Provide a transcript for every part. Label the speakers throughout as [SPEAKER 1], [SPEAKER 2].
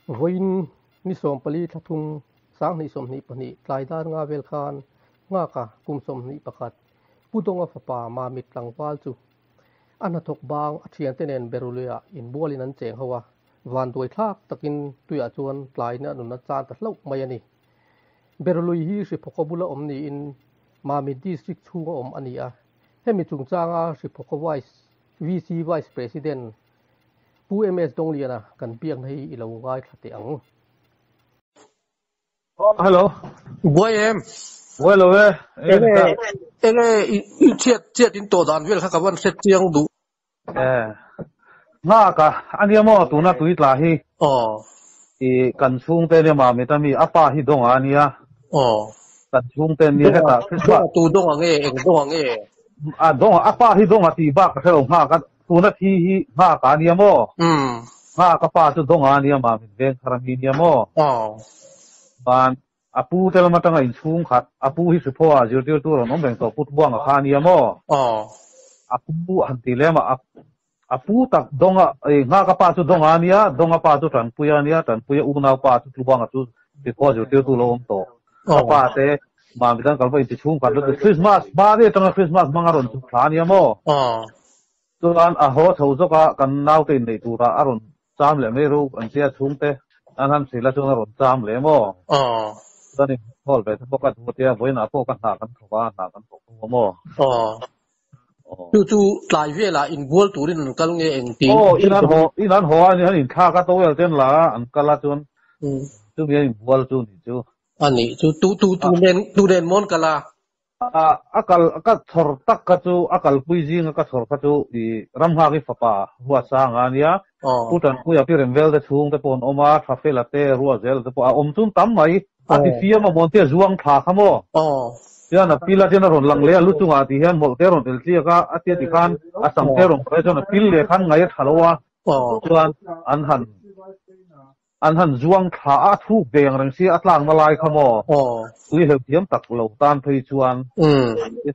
[SPEAKER 1] voin ni som pali thathum sang ni som ni pani tlaidar nga vel khan nga ka kum som ni pakhat pudonga fapa ma mit tlangpal chu ana thok bang athian tenen berulia in bolin an cheng hawa van doi thak takin tuya chuan tlai na nun na chan ta hlok mai ani berului hi ri phokobula omni in ma mi district chunga om ani a hemi chungchanga ri phoko vice vc vice president pu ms dongliana kan piang nei ilo ngai thate ang
[SPEAKER 2] hello
[SPEAKER 3] boy em
[SPEAKER 2] hello
[SPEAKER 3] ene chiat in to dan vel kha kawan set chiang du
[SPEAKER 2] nga ka ania mo tu na tuit la hi i kan chung te ne ma mi ta mi apa hi dong ania kan chung te ni ta
[SPEAKER 3] tu dong ange eng dong ange
[SPEAKER 2] a dong apa hi dong ati ba ka lo nga ka tu na thi hi nga ka ania mo nga ka pa chu dong ania ma mi ven kharami nia mo ban apu te la matanga in chung khat apu hi su pho a zir tir tu ro nom beng to put buang kha nia mo apu han ti le ma apu tak donga nga ka pa chu donga nia donga pa chu tran puya nia tran puya u na pa chu bang chu ti ko zir tir tu lo om to pa te ma mi dan kal ba ti chung khat lo Christmas ba de tanga Christmas mangaron chu kha nia mo tu an a ho chho zo ka kan nau te nei tu ra aron cham le me ru an tia chung te an han sila chung aron cham le mo tani hol be to ka tu tia boina po kan ha kan thowa na kan to mo
[SPEAKER 3] chu tlai vela in bol turin kal nge eng ti
[SPEAKER 2] inan ho ani in kha ka to el ten la an kala chun chu mi in bol chu ni chu
[SPEAKER 3] ani chu tu nen mon kala
[SPEAKER 2] akal thor tak ka chu akal puijing ka thor ka chu I ramha ki fapa huwa sang ania putan ku ya pirem vel de chung te pon oma thafela te ruwa zel te po om chun tam mai ati fiam ma monte zuang tha khamo ya na pila tena ron lang le lu chunga ti hian mol te ron tel tia ka atia ti khan asam te ron pe chona pil le khan ngai thalowa chuan an han zuang tha a thu beng rang si atlang na lai khamo ui heu tiam tak lo tan phei chuan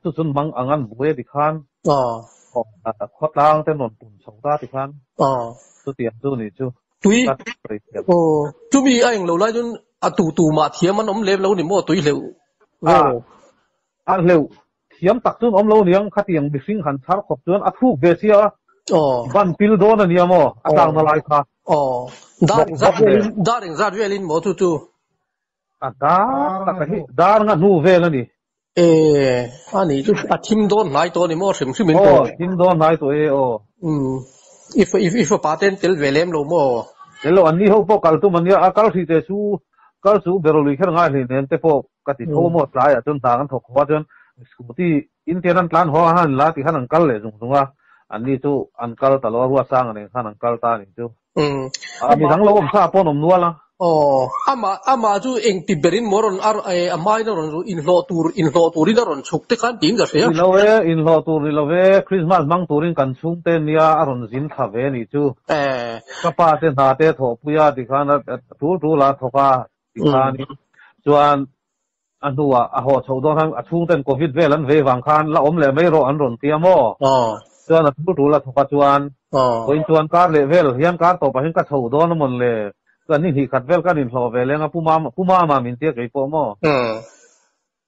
[SPEAKER 2] tu chun mang angan buwe ti khan khotlang te non pun chongta ti khan tu tiam tu ni chu
[SPEAKER 3] tui tu mi anh lo lai chun a tu ma thiam man om le lo ni mo tui leu
[SPEAKER 2] an leu thiam tak chun om lo niang khatiang bising han thar khop chuan a thu ve sia ban pil do na niamo atlang na lai kha
[SPEAKER 3] daring zat velin mo tu
[SPEAKER 2] dar nga nu vel ani
[SPEAKER 3] ani chu a thim don nai to ni mo sim sim
[SPEAKER 2] thim don nai to
[SPEAKER 3] if patent tel velem lo mo
[SPEAKER 2] hello ani ho po kal tu mania akal si te su kal su beroli kher ngai ni nen te po kati tho mo trai a chun ta kan thok wa chun skuti interan plan ho han la ti han kal le jung junga ani chu an kal ta lo ruwa sang ani han kal ta ni chu mi dang lo om sa po nom nuala
[SPEAKER 3] ama chu eng ti berin moron ar amai na ron in lo turin ron chukte kan tin ga sia
[SPEAKER 2] in lo tur lo ve Christmas mang turin kan chung te nia aron zin tha ve ni chu ka pa te na te tho puya ti khan tu la thoka ti khan chuan anua a ho chho do han a chung ten covid ve lan ve wang khan la om le mai ro an ron tiamo chuan a tu la thoka chuan koin chuan kar le vel hian kar to pa hin ka chho do na mon le kan ni hi khat vel kan in hlo ve lenga puma ma min te kai po mo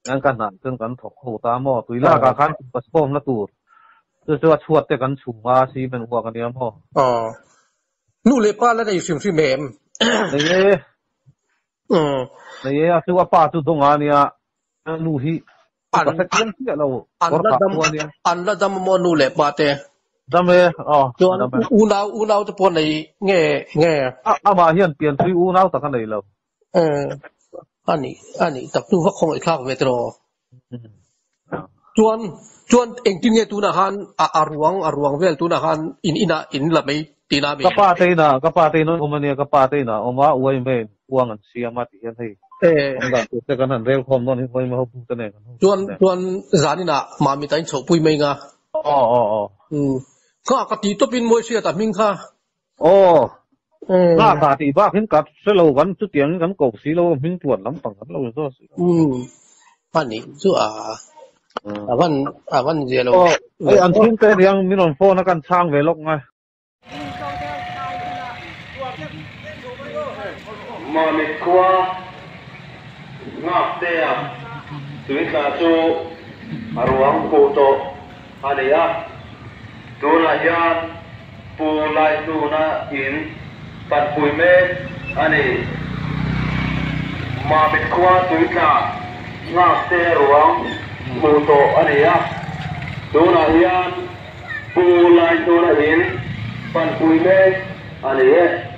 [SPEAKER 2] nan kan nan chung kan thok ho ta mo tuila ka khan pas pom na tur chu chuat te kan chunga si ben wa kan ya mo
[SPEAKER 3] nu le pa la dai sim sim mem
[SPEAKER 2] nei a chu pa chu donga nia nu hi
[SPEAKER 3] an la dam mo nu le pa te
[SPEAKER 2] dame
[SPEAKER 3] unau te pon nei nge
[SPEAKER 2] ama hian pian thui unau ta kan nei lo
[SPEAKER 3] ani tak tu khong ai khak ve tro chuan eng tin nge tu na han aruang vel tu na han in la mai tina be
[SPEAKER 2] ka pa te no omania ka pa te na oma uai me uang an siama ti hian hei nga tu te kan han rel khom no ni hoi ma hu te ne
[SPEAKER 3] chuan zanina ma mi tain chho pui mai nga ka ka ti to pin moi sia ta ming kha
[SPEAKER 2] nga ka ti ba hin kat se lo kan chu tiang kan ko si lo ming tuan lam pang kan lo so
[SPEAKER 3] pani chu awan je lo
[SPEAKER 2] ai an chung te riang minon phone kan chang ve lok ngai
[SPEAKER 4] mà mình qua ngọc tê tụi ta chú ruộng phụ tổ anh ấy tu na hian pu lai tu na in pan pui me anh ấy mà mình qua tụi ta ngọc tê ruộng phụ tổ anh ấy tu na hian pu lai tu na in pan pui me anh ấy